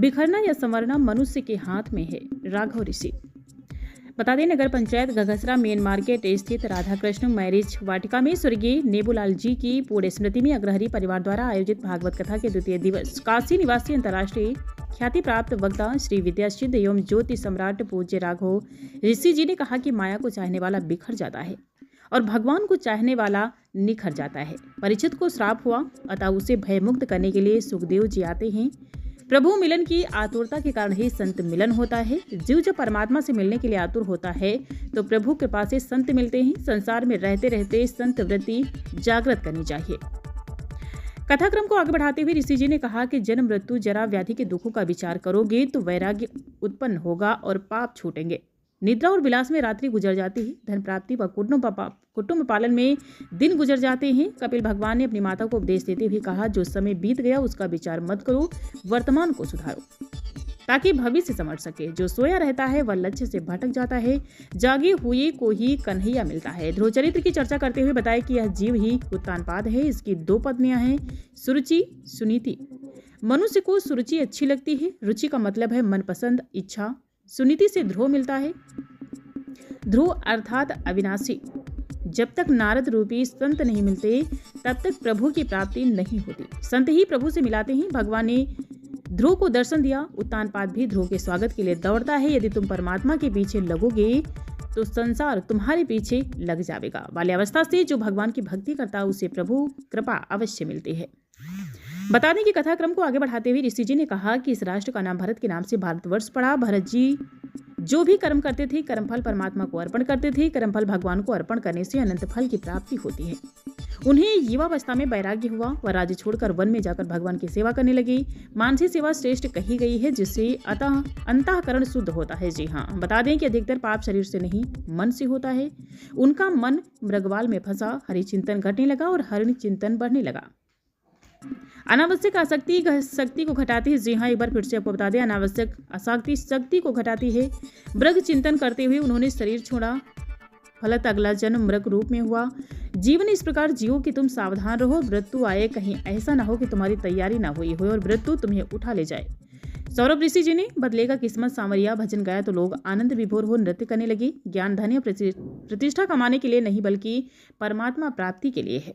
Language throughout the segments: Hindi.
बिखरना या संवरना मनुष्य के हाथ में है। राघव ऋषि। बता दें, नगर पंचायत घघसरा मेन मार्केट स्थित राधा कृष्ण मैरिज वाटिका में स्वर्गीय नेबूलाल जी की पूर्ण स्मृति में अग्रहरी परिवार द्वारा आयोजित भागवत कथा के द्वितीय दिवस काशी निवासी अंतर्राष्ट्रीय ख्याति प्राप्त वक्ता श्री विद्यासिद्ध एवं ज्योति सम्राट पूज्य राघव ऋषि जी ने कहा कि माया को चाहने वाला बिखर जाता है और भगवान को चाहने वाला निखर जाता है। परीक्षित को श्राप हुआ, अतः उसे भयमुक्त करने के लिए सुखदेव जी आते हैं। प्रभु मिलन की आतुरता के कारण ही संत मिलन होता है। जीव जब परमात्मा से मिलने के लिए आतुर होता है तो प्रभु कृपा से संत मिलते हैं। संसार में रहते रहते संत वृत्ति जागृत करनी चाहिए। कथाक्रम को आगे बढ़ाते हुए ऋषि जी ने कहा कि जन्म मृत्यु जरा व्याधि के दुखों का विचार करोगे तो वैराग्य उत्पन्न होगा और पाप छूटेंगे। निद्रा और विलास में रात्रि गुजर जाती है, धन प्राप्ति व कुटुंब पालन में दिन गुजर जाते हैं। कपिल भगवान ने अपनी माता को उपदेश देते हुए कहा, जो समय बीत गया उसका विचार मत करो, वर्तमान को सुधारो ताकि भविष्य समझ सके। जो सोया रहता है वह लक्ष्य से भटक जाता है, जागे हुए को ही कन्हैया मिलता है। ध्रुव चरित्र की चर्चा करते हुए बताया कि यह जीव ही उत्तानपाद है। इसकी 2 पत्नियां हैं, सुरुचि, सुनीति। मनुष्य को सुरुचि अच्छी लगती है। रुचि का मतलब है मनपसंद, इच्छा। सुनीति से ध्रुव मिलता है। ध्रुव अर्थात अविनाशी। जब तक नारद रूपी संत नहीं मिलते तब तक प्रभु की प्राप्ति नहीं होती। संत ही प्रभु से मिलाते हैं। भगवान ने ध्रुव को दर्शन दिया। उत्तानपाद भी ध्रुव के स्वागत के लिए दौड़ता है। यदि तुम परमात्मा के पीछे लगोगे तो संसार तुम्हारे पीछे लग जाएगा। बाल्यावस्था से जो भगवान की भक्ति करता उसे प्रभु कृपा अवश्य मिलती है। बता दें कि कथाक्रम को आगे बढ़ाते हुए ऋषि जी ने कहा कि इस राष्ट्र का नाम भरत के नाम से भारतवर्ष पड़ा। भरत जी जो भी कर्म करते थे, कर्मफल परमात्मा को अर्पण करते थे। कर्मफल भगवान को अर्पण करने से अनंत फल की प्राप्ति होती है। उन्हें युवावस्था में वैराग्य हुआ। वह राज्य छोड़कर वन में जाकर भगवान की सेवा करने लगे। मानसी सेवा श्रेष्ठ कही गई है, जिससे अंतःकरण शुद्ध होता है। जी हाँ, बता दें कि अधिकतर पाप शरीर से नहीं मन से होता है। उनका मन मृगवाल में फंसा। हरि चिंतन घटने लगा और हरिण चिंतन बढ़ने लगा। अनावश्यक आसक्ति शक्ति को घटाती है। जी हाँ, एक बार फिर से आपको बता दें, अनावश्यक आसक्ति शक्ति को घटाती है। मृग चिंतन करते हुए उन्होंने शरीर छोड़ा। फलत अगला जन्म मृग रूप में हुआ। जीवन इस प्रकार जियो कि तुम सावधान रहो। मृत्यु आए, कहीं ऐसा ना हो कि तुम्हारी तैयारी ना हुई हो और मृत्यु तुम्हें उठा ले जाए। सौरभ ऋषि जी ने बदलेगा किस्मत सांवरिया भजन गाया तो लोग आनंद विभोर हो नृत्य करने लगे। ज्ञान धन या प्रतिष्ठा कमाने के लिए नहीं, बल्कि परमात्मा प्राप्ति के लिए है।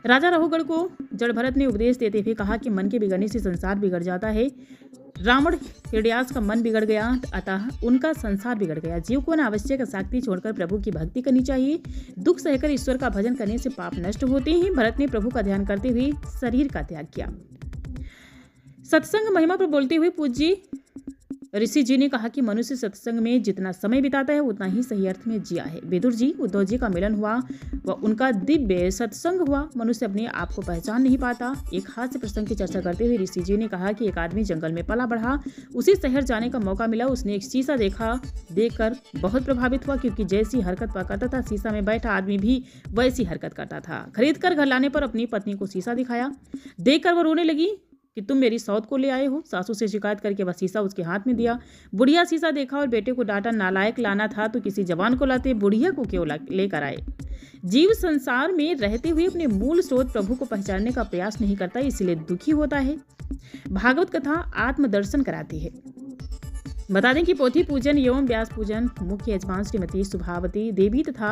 राजा रहुगढ़ को जड़ भरत ने उपदेश देते हुए कहा कि मन के बिगड़ने से संसार बिगड़ जाता है। रावण हिरण्याक्ष का मन बिगड़ गया, अतः उनका संसार बिगड़ गया। जीव को अनावश्यक आसक्ति छोड़कर प्रभु की भक्ति करनी चाहिए। दुख सहकर ईश्वर का भजन करने से पाप नष्ट होते हैं। भरत ने प्रभु का ध्यान करते हुए शरीर का त्याग किया। सत्संग महिमा पर बोलते हुए पूज्य ऋषि जी ने कहा कि मनुष्य सत्संग में जितना समय बिताता है उतना ही सही अर्थ में जिया है। विदुर जी उद्धव जी का मिलन हुआ व उनका दिव्य सत्संग हुआ। मनुष्य अपने आप को पहचान नहीं पाता। एक हास्य प्रसंग की चर्चा करते हुए ऋषि जी ने कहा कि एक आदमी जंगल में पला बढ़ा। उसे शहर जाने का मौका मिला। उसने एक शीशा देखकर बहुत प्रभावित हुआ, क्योंकि जैसी हरकत वह करता था शीशा में बैठा आदमी भी वैसी हरकत करता था। खरीद कर घर लाने पर अपनी पत्नी को शीशा दिखाया। देखकर वह रोने लगी कि तुम मेरी सौत को ले आए हो। सासू से शिकायत करके वह शीशा उसके हाथ में दिया। बुढ़िया शीशा देखा और बेटे को डांटा, नालायक लाना था तो किसी जवान को लाते, बुढ़िया को क्यों लेकर आए। जीव संसार में रहते हुए अपने मूल स्रोत प्रभु को पहचानने का प्रयास नहीं करता, इसलिए दुखी होता है। भागवत कथा आत्मदर्शन कराती है। बता दें कि पोथी पूजन एवं व्यास पूजन मुख्य यजमान श्रीमती सुभावती देवी तथा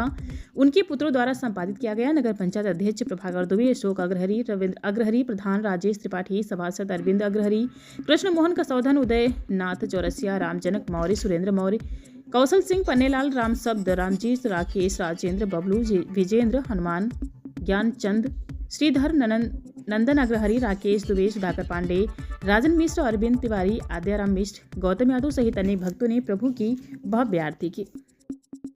उनके पुत्रों द्वारा संपादित किया गया। नगर पंचायत अध्यक्ष प्रभाकर दुबे, अशोक अग्रहरी, रविंद्र अग्रहरी, प्रधान राजेश त्रिपाठी, सभासद अरविंद अग्रहरी, कृष्ण मोहन कसौधन, उदय नाथ चौरसिया, रामजनक मौर्य, सुरेंद्र मौर्य, कौशल सिंह पन्नेलाल, राम शब्द, रामजीत, राकेश, राजेंद्र, बबलू, विजेंद्र, हनुमान, ज्ञानचंद, श्रीधर, नंदन अग्रहरी, राकेश दुबे, सुधाकर पांडे, राजन मिश्र, अरविंद तिवारी, आद्याराम मिश्र, गौतम यादव सहित अनेक भक्तों ने प्रभु की भव्य आरती की।